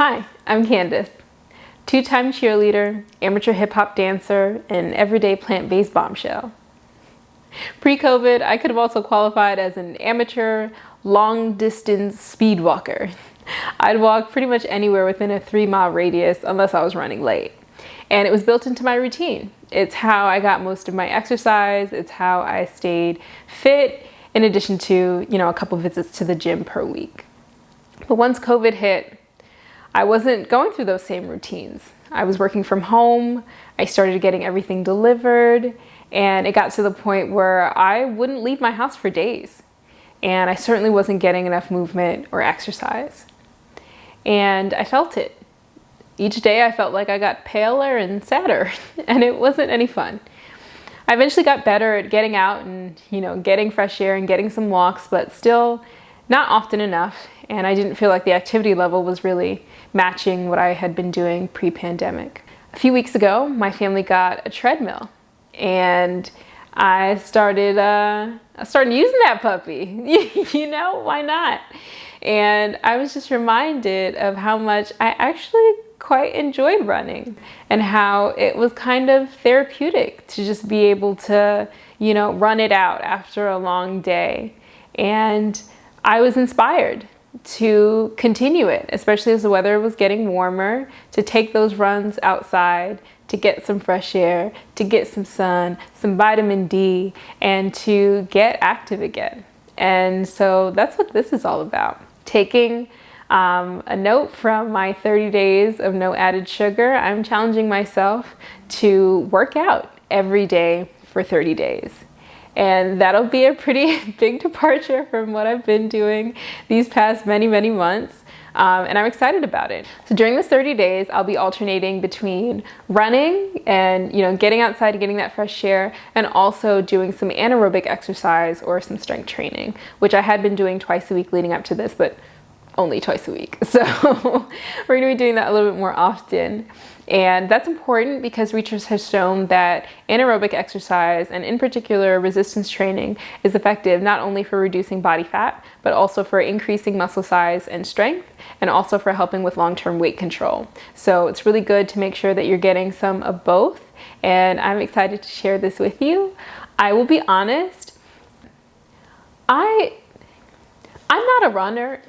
Hi, I'm Candace, two-time cheerleader, amateur hip-hop dancer, and everyday plant-based bombshell. Pre-COVID, I could have also qualified as an amateur long-distance speed walker. I'd walk pretty much anywhere within a 3-mile radius unless I was running late. And it was built into my routine. It's how I got most of my exercise. It's how I stayed fit, in addition to, a couple visits to the gym per week. But once COVID hit, I wasn't going through those same routines. I was working from home. I started getting everything delivered, and it got to the point where I wouldn't leave my house for days. And I certainly wasn't getting enough movement or exercise. And I felt it. Each day I felt like I got paler and sadder, and it wasn't any fun. I eventually got better at getting out and, getting fresh air and getting some walks, but still not often enough. And I didn't feel like the activity level was really matching what I had been doing pre-pandemic. A few weeks ago, my family got a treadmill, and I started using that puppy. Why not? And I was just reminded of how much I actually quite enjoyed running, and how it was kind of therapeutic to just be able to, run it out after a long day. And I was inspired to continue it, especially as the weather was getting warmer, to take those runs outside, to get some fresh air, to get some sun, some vitamin D, and to get active again. And so that's what this is all about. Taking a note from my 30 days of no added sugar, I'm challenging myself to work out every day for 30 days. And that'll be a pretty big departure from what I've been doing these past many, many months. And I'm excited about it. So during this 30 days, I'll be alternating between running and, getting outside and getting that fresh air, and also doing some anaerobic exercise or some strength training, which I had been doing twice a week leading up to this, but only twice a week. So we're gonna be doing that a little bit more often. And that's important because research has shown that anaerobic exercise, and in particular resistance training, is effective not only for reducing body fat, but also for increasing muscle size and strength, and also for helping with long-term weight control. So it's really good to make sure that you're getting some of both. And I'm excited to share this with you. I will be honest, I'm not a runner,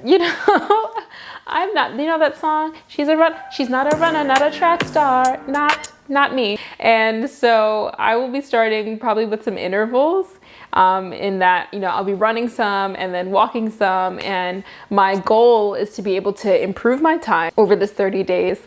I'm not, that song, she's not a runner, not a track star, not me. And so I will be starting probably with some intervals, in that, I'll be running some and then walking some. And my goal is to be able to improve my time over this 30 days.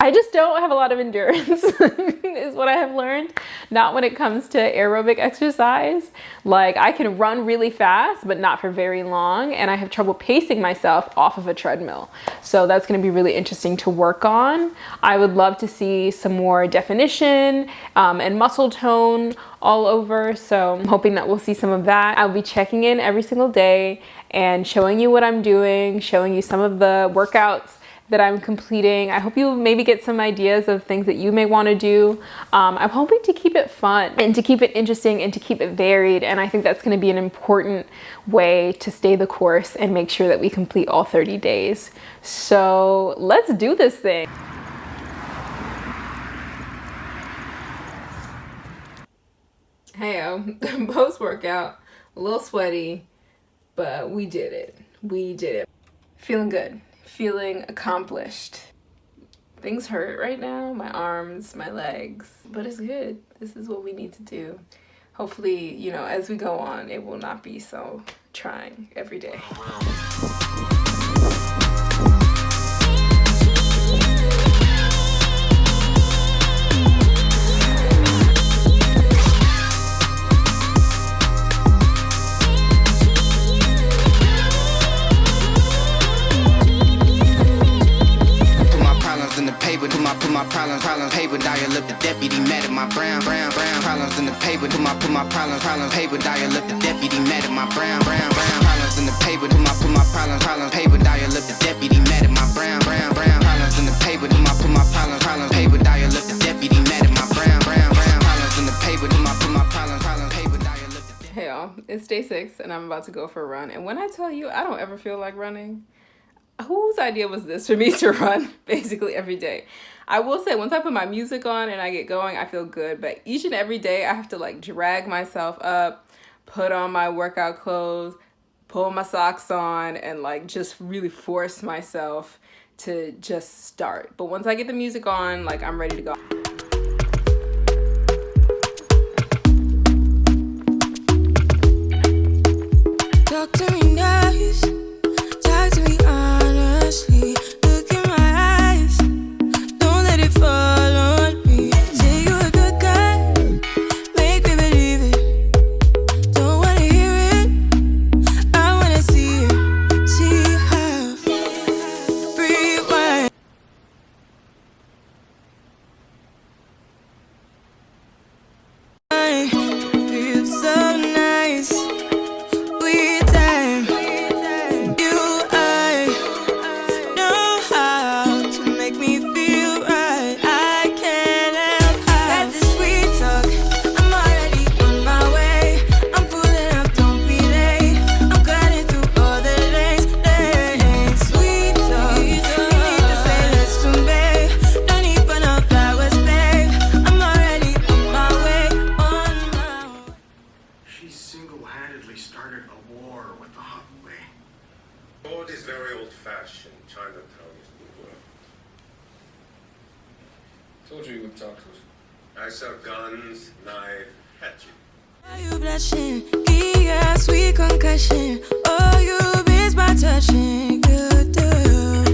I just don't have a lot of endurance is what I have learned. Not when it comes to aerobic exercise. Like, I can run really fast, but not for very long. And I have trouble pacing myself off of a treadmill. So that's going to be really interesting to work on. I would love to see some more definition and muscle tone all over. So I'm hoping that we'll see some of that. I'll be checking in every single day and showing you what I'm doing, showing you some of the workouts that I'm completing. I hope you maybe get some ideas of things that you may want to do. I'm hoping to keep it fun and to keep it interesting and to keep it varied. And I think that's going to be an important way to stay the course and make sure that we complete all 30 days. So let's do this thing. Hey, post-workout, a little sweaty, but we did it. We did it. Feeling good. Feeling accomplished. Things hurt right now, my arms, my legs, but it's good. This is what we need to do. Hopefully, as we go on, it will not be so trying every day. Put my problems paper, dial up the deputy mad at my brown problems in the paper. Put my problems paper, dial up the deputy mad at my brown problems in the paper. Put my problems paper, dial up the deputy mad at my brown problems in the paper. Put my problems paper, dial up the deputy mad at my brown problems in the paper. Put my problems paper, dial up the. Hey y'all, it's day 6 and I'm about to go for a run. And when I tell you I don't ever feel like running, whose idea was this for me to run basically every day? I will say, once I put my music on and I get going, I feel good. But each and every day, I have to like drag myself up, put on my workout clothes, pull my socks on, and like just really force myself to just start. But once I get the music on, like I'm ready to go. Talk to me nice, talk to me honestly. Look in my eyes, don't let it fall on me. Say you're a good guy, make me believe it. Don't wanna hear it, I wanna see it. See how, rewind. Feels so nice. We time, you I know how to make me feel right. I can't help that this sweet talk. I'm already on my way. I'm pulling up, don't be late. I'm cutting through all the lanes. Sweet talk, you need to say let's convey. No need for no flowers, babe. I'm already on my way, on my way. She single-handedly started a war with the Huttway. All is very old-fashioned. Chinatown is the world. Told you would talk to us. I sell guns, knife, hatchet. Are you blushing? Yeah, sweet concussion. Oh, you miss my touching. Good girl.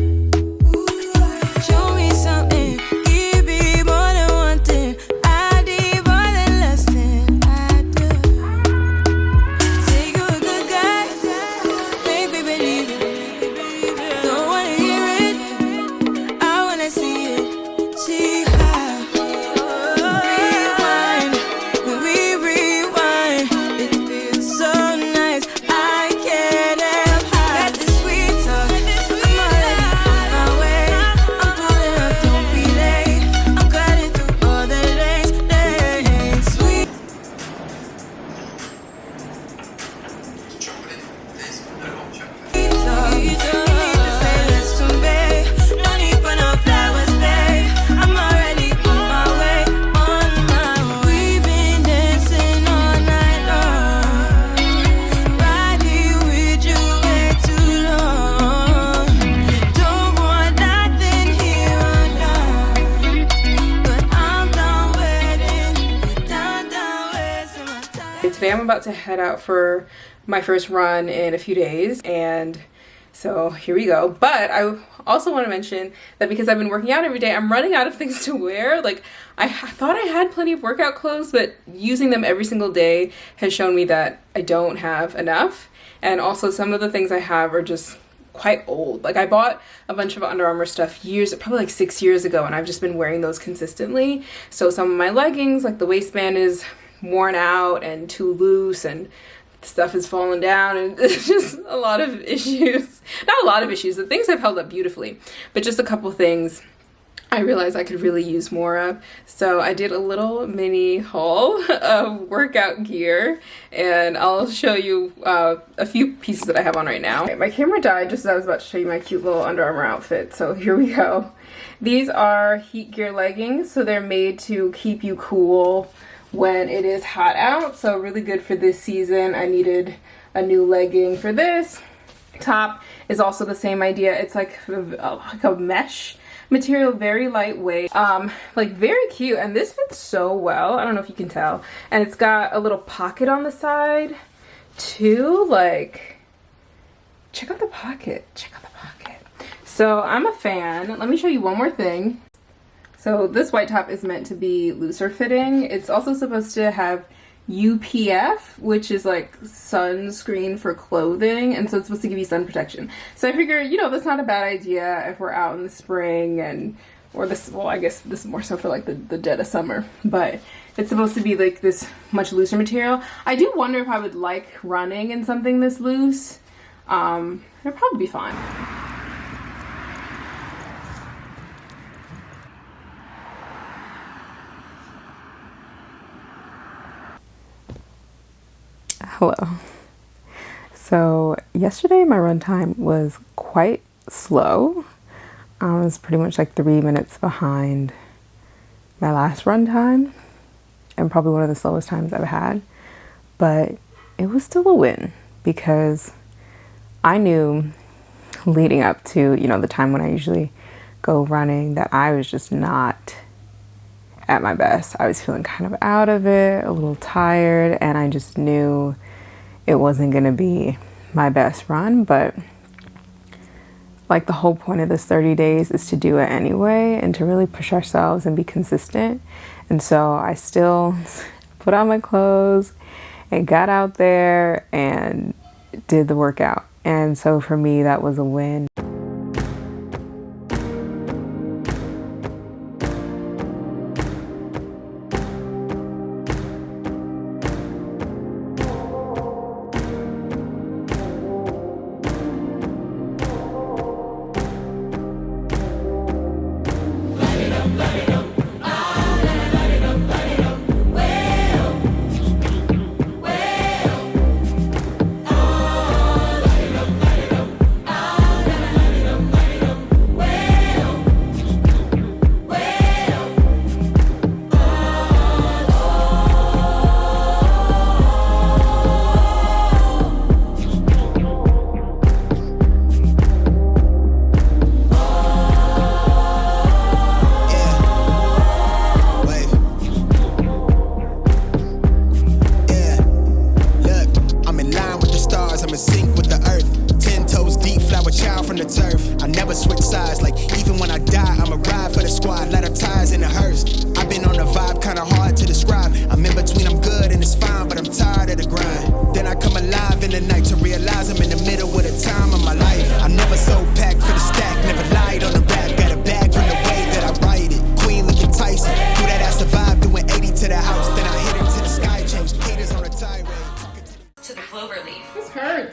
Show me something. Give me more than one thing. I need more than less than I do. Say you're a good guy. Make me believe it. Don't wanna hear it. I wanna see it. See how. Rewind. When we rewind, it feels so nice. I can't help that the sweet talk. I'm already on my way. I'm pulling up, don't be late. I'm cutting through all the lanes. Sweet. Today I'm about to head out for my first run in a few days, and so here we go. But I also want to mention that because I've been working out every day, I'm running out of things to wear. Like I thought I had plenty of workout clothes, but using them every single day has shown me that I don't have enough. And also some of the things I have are just quite old. Like I bought a bunch of Under Armour stuff probably like 6 years ago, and I've just been wearing those consistently. So some of my leggings, like the waistband is worn out and too loose, and stuff has fallen down, and it's just a lot of issues. Not a lot of issues, the things have held up beautifully, but just a couple things I realized I could really use more of. So I did a little mini haul of workout gear, and I'll show you a few pieces that I have on right now. Okay, my camera died just as I was about to show you my cute little Under Armour outfit, so here we go. These are Heat Gear leggings, so they're made to keep you cool when it is hot out, so really good for this season. I needed a new legging for this. Top is also the same idea. It's like a mesh material, very lightweight, like very cute, and this fits so well. I don't know if you can tell, and it's got a little pocket on the side too. Like, check out the pocket, check out the pocket. So I'm a fan. Let me show you one more thing. So this white top is meant to be looser fitting. It's also supposed to have UPF, which is like sunscreen for clothing, and so it's supposed to give you sun protection. So I figure, you know, that's not a bad idea if we're out in the spring, and or this, well, I guess this is more so for like the dead of summer, but it's supposed to be like this much looser material. I do wonder if I would like running in something this loose. It'll probably be fine. Hello. So yesterday my run time was quite slow. I was pretty much like 3 minutes behind my last run time, and probably one of the slowest times I've had. But it was still a win because I knew leading up to, you know, the time when I usually go running that I was just not at my best. I was feeling kind of out of it, a little tired, and I just knew it wasn't going to be my best run. But like the whole point of this 30 days is to do it anyway and to really push ourselves and be consistent. And so I still put on my clothes and got out there and did the workout. And so for me, that was a win.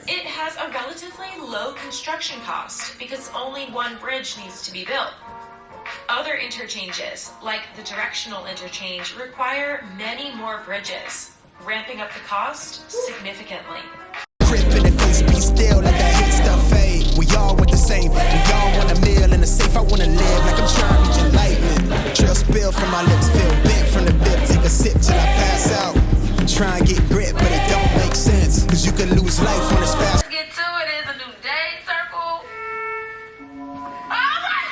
It has a relatively low construction cost because only one bridge needs to be built. Other interchanges, like the directional interchange, require many more bridges, ramping up the cost significantly. Crippin' and face be still, let that hate stuff fade. We all want the same, we all want a meal in the safe. I wanna live like I'm trying to reach enlightenment. Trail spill from my lips, feel bent from the bib. Take a sip till I pass out. I'm trying to get grit, but it don't make sense. Cause you can lose life on this fast. Let's get to it, it's a new day, circle. Oh my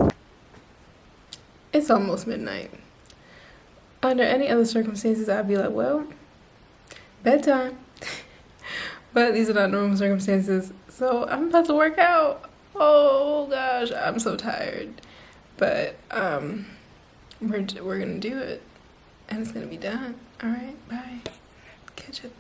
God! It's almost midnight. Under any other circumstances, I'd be like, well, bedtime. But these are not normal circumstances. So I'm about to work out. Oh gosh, I'm so tired. But we're gonna do it. And it's gonna be done. Alright, bye. Catch you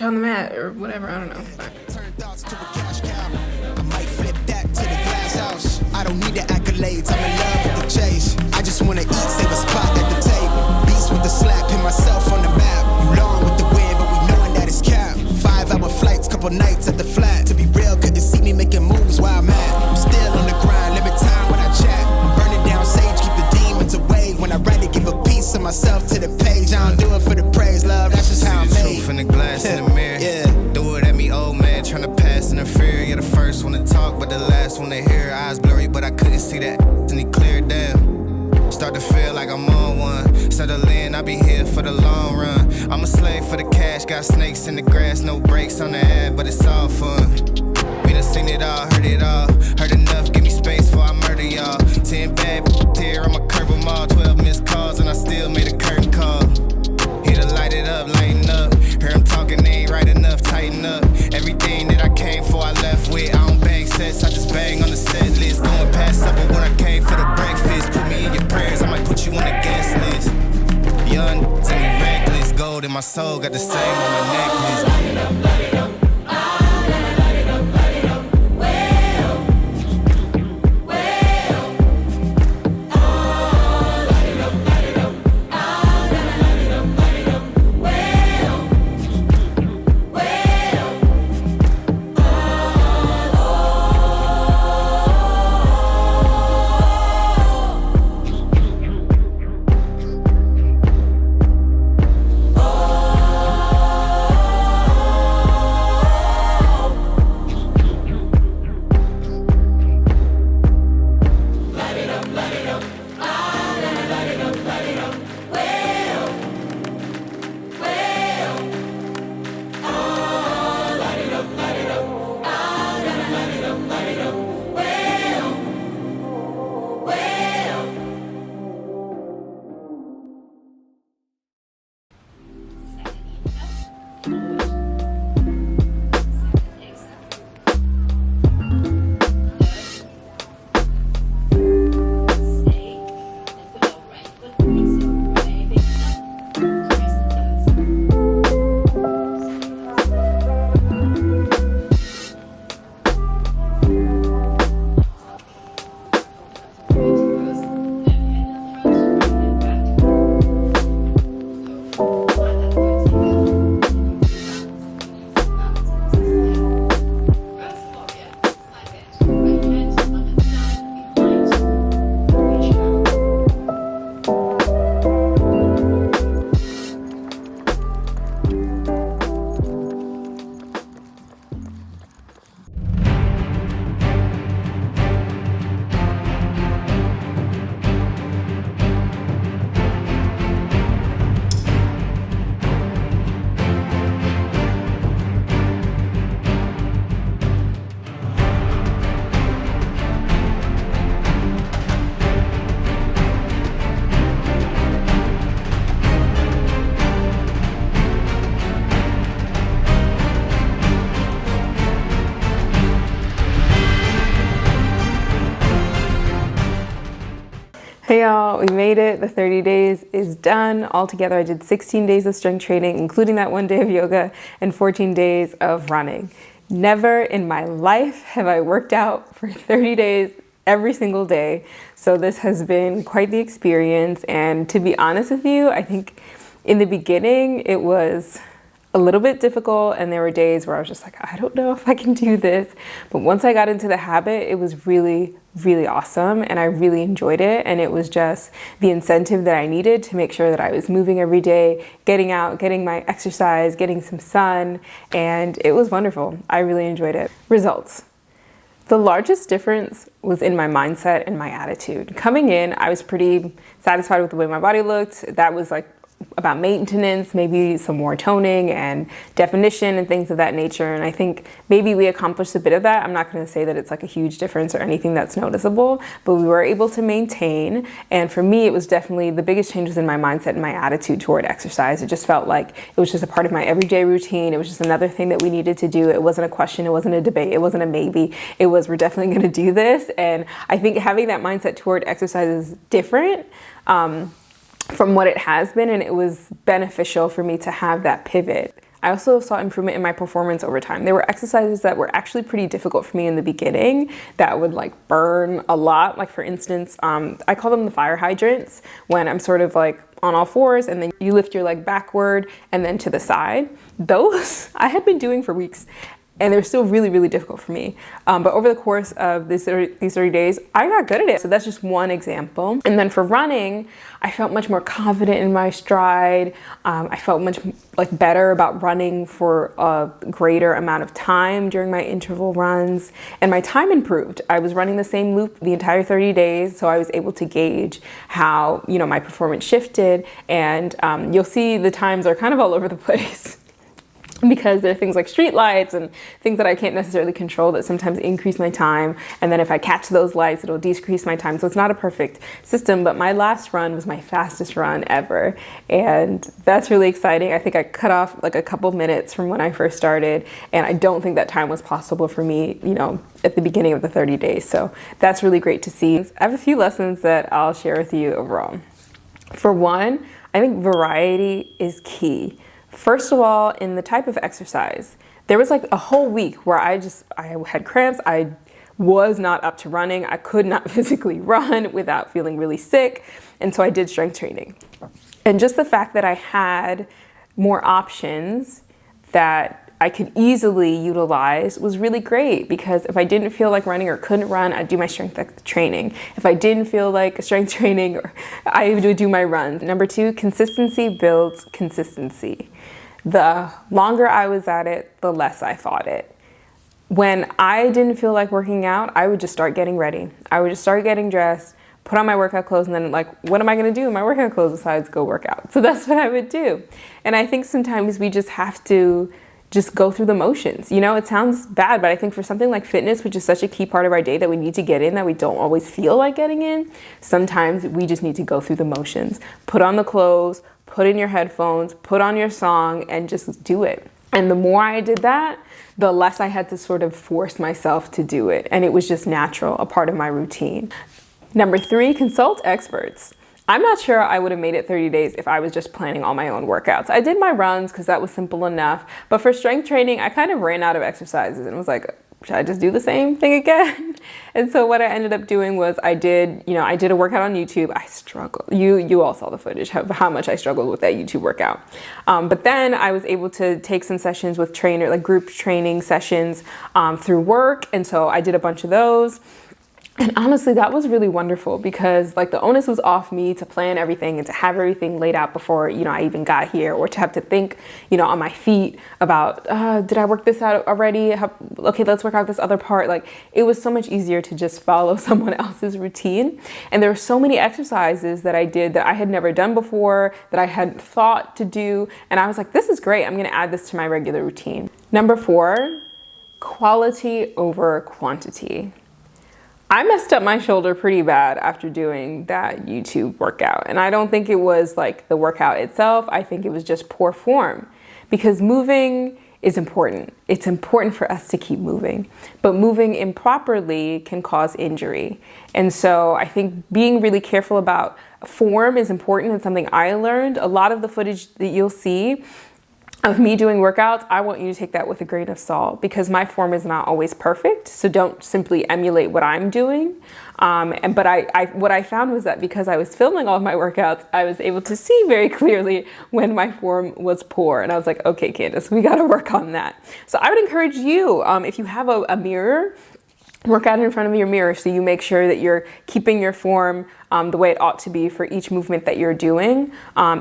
on the mat or whatever, I don't know. Bye. Turn thoughts to a cash cow. I might flip that to the glass house. I don't need the accolades, I'm in love with the chase. I just wanna eat, save a spot at the table. Beast with the slap, pin myself on the map. You long with the wind, but we knowing that it's cap. 5-hour flights, couple nights at the flat. To be real, couldn't see me making moves while I'm at. I'm still on the grind, limit time when I chat. I'm burning down sage, keep the demons away. When I write it, give a piece of myself to the page. I don't do it for the praise, love, that's just how I'm made. Truth in the glass in the mirror. Yeah. Do it at me, old man, tryna pass in the fear. You're the first one to talk, but the last one to hear. Eyes blurry, but I couldn't see that, and he cleared down. Start to feel like I'm on one. Settle in, I'll be here for the long run. I'm a slave for the cash, got snakes in the grass, no brakes on the ad, but it's all fun. We done seen it all, heard it all. Heard enough, give me space before I murder y'all. 10 bad here, I'ma curve them all. 12 missed calls, and I still made a curtain call. Here to light it up, lighten up. Hear him talking, they ain't right enough, tighten up. Everything that I came for, I left with. I don't bang sets, I just bang on the set list. Going past supper when I came for the breakfast. Put me in your prayers, I might put you on the guest list. Young, tell me reckless. Gold in my soul, got the same on my necklace. Hey y'all, we made it. The 30 days is done. Altogether, I did 16 days of strength training, including that one day of yoga and 14 days of running. Never in my life have I worked out for 30 days every single day. So this has been quite the experience. And to be honest with you, I think in the beginning, it was a little bit difficult, and there were days where I was just like, I don't know if I can do this. But once I got into the habit, it was really, really awesome, and I really enjoyed it. And it was just the incentive that I needed to make sure that I was moving every day, getting out, getting my exercise, getting some sun, and it was wonderful. I really enjoyed it. Results. The largest difference was in my mindset and my attitude. Coming in, I was pretty satisfied with the way my body looked. That was like about maintenance, maybe some more toning and definition and things of that nature. And I think maybe we accomplished a bit of that. I'm not going to say that it's like a huge difference or anything that's noticeable, but we were able to maintain. And for me, it was definitely the biggest changes in my mindset and my attitude toward exercise. It just felt like it was just a part of my everyday routine. It was just another thing that we needed to do. It wasn't a question. It wasn't a debate. It wasn't a maybe. It was, we're definitely going to do this. And I think having that mindset toward exercise is different from what it has been, and it was beneficial for me to have that pivot. I also saw improvement in my performance over time. There were exercises that were actually pretty difficult for me in the beginning that would like burn a lot. Like for instance, I call them the fire hydrants, when I'm sort of like on all fours and then you lift your leg backward and then to the side. Those I had been doing for weeks, and they're still really, really difficult for me. But over the course of these 30 days, I got good at it. So that's just one example. And then for running, I felt much more confident in my stride. I felt much like better about running for a greater amount of time during my interval runs. And my time improved. I was running the same loop the entire 30 days. So I was able to gauge how, my performance shifted. And you'll see the times are kind of all over the place, because there are things like street lights and things that I can't necessarily control that sometimes increase my time. And then if I catch those lights, it'll decrease my time. So it's not a perfect system, but my last run was my fastest run ever. And that's really exciting. I think I cut off like a couple minutes from when I first started. And I don't think that time was possible for me, at the beginning of the 30 days. So that's really great to see. I have a few lessons that I'll share with you overall. For one, I think variety is key. First of all, in the type of exercise, there was like a whole week where I had cramps. I was not up to running. I could not physically run without feeling really sick. And so I did strength training. And just the fact that I had more options that I could easily utilize was really great, because if I didn't feel like running or couldn't run, I'd do my strength training. If I didn't feel like strength training, I would do my runs. Number two, consistency builds consistency. The longer I was at it, the less I fought it. When I didn't feel like working out, I would just start getting ready. I would just start getting dressed, put on my workout clothes, and then like, what am I gonna do in my workout clothes besides go work out? So that's what I would do. And I think sometimes we just have to just go through the motions. It sounds bad, but I think for something like fitness, which is such a key part of our day that we need to get in, that we don't always feel like getting in, sometimes we just need to go through the motions. Put on the clothes, put in your headphones, put on your song, and just do it. And the more I did that, the less I had to sort of force myself to do it. And it was just natural, a part of my routine. Number three, consult experts. I'm not sure I would have made it 30 days if I was just planning all my own workouts. I did my runs because that was simple enough. But for strength training, I kind of ran out of exercises and was like, should I just do the same thing again? And so what I ended up doing was I did a workout on YouTube. I struggled. You all saw the footage, how much I struggled with that YouTube workout. But then I was able to take some sessions with like group training sessions through work. And so I did a bunch of those. And honestly, that was really wonderful, because like the onus was off me to plan everything and to have everything laid out before, I even got here, or to have to think, on my feet about, did I work this out already? Okay, let's work out this other part. Like, it was so much easier to just follow someone else's routine. And there were so many exercises that I did that I had never done before, that I hadn't thought to do. And I was like, this is great. I'm going to add this to my regular routine. Number four, quality over quantity. I messed up my shoulder pretty bad after doing that YouTube workout. And I don't think it was like the workout itself. I think it was just poor form, because moving is important. It's important for us to keep moving, but moving improperly can cause injury. And so I think being really careful about form is important, and something I learned. A lot of the footage that you'll see of me doing workouts, I want you to take that with a grain of salt, because my form is not always perfect. So don't simply emulate what I'm doing. But what I found was that because I was filming all of my workouts, I was able to see very clearly when my form was poor. And I was like, okay, Candace, we got to work on that. So I would encourage you, if you have a mirror, work out in front of your mirror so you make sure that you're keeping your form the way it ought to be for each movement that you're doing.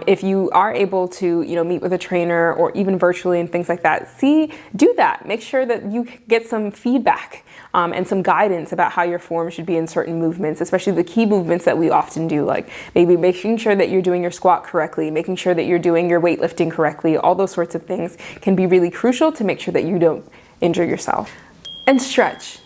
If you are able to, meet with a trainer or even virtually and things like that, do that. Make sure that you get some feedback and some guidance about how your form should be in certain movements, especially the key movements that we often do, like maybe making sure that you're doing your squat correctly, making sure that you're doing your weightlifting correctly. All those sorts of things can be really crucial to make sure that you don't injure yourself. And stretch.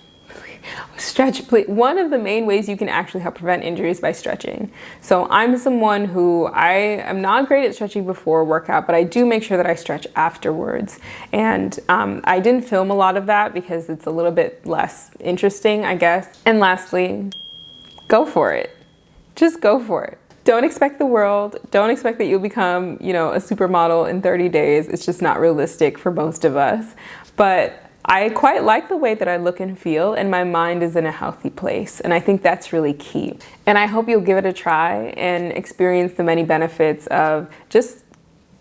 Stretch, please. One of the main ways you can actually help prevent injuries is by stretching. So I'm someone who I am not great at stretching before a workout, but I do make sure that I stretch afterwards. And I didn't film a lot of that because it's a little bit less interesting, I guess. And lastly, go for it. Just go for it. Don't expect the world. Don't expect that you'll become, a supermodel in 30 days. It's just not realistic for most of us. But I quite like the way that I look and feel, and my mind is in a healthy place. And I think that's really key. And I hope you'll give it a try and experience the many benefits of just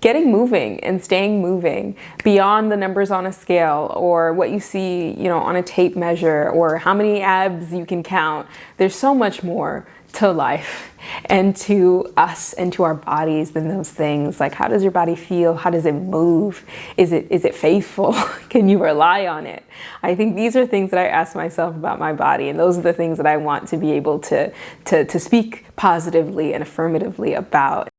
getting moving and staying moving beyond the numbers on a scale or what you see, on a tape measure or how many abs you can count. There's so much more to life and to us and to our bodies than those things. Like, how does your body feel? How does it move? Is it faithful? Can you rely on it? I think these are things that I ask myself about my body, and those are the things that I want to be able to speak positively and affirmatively about.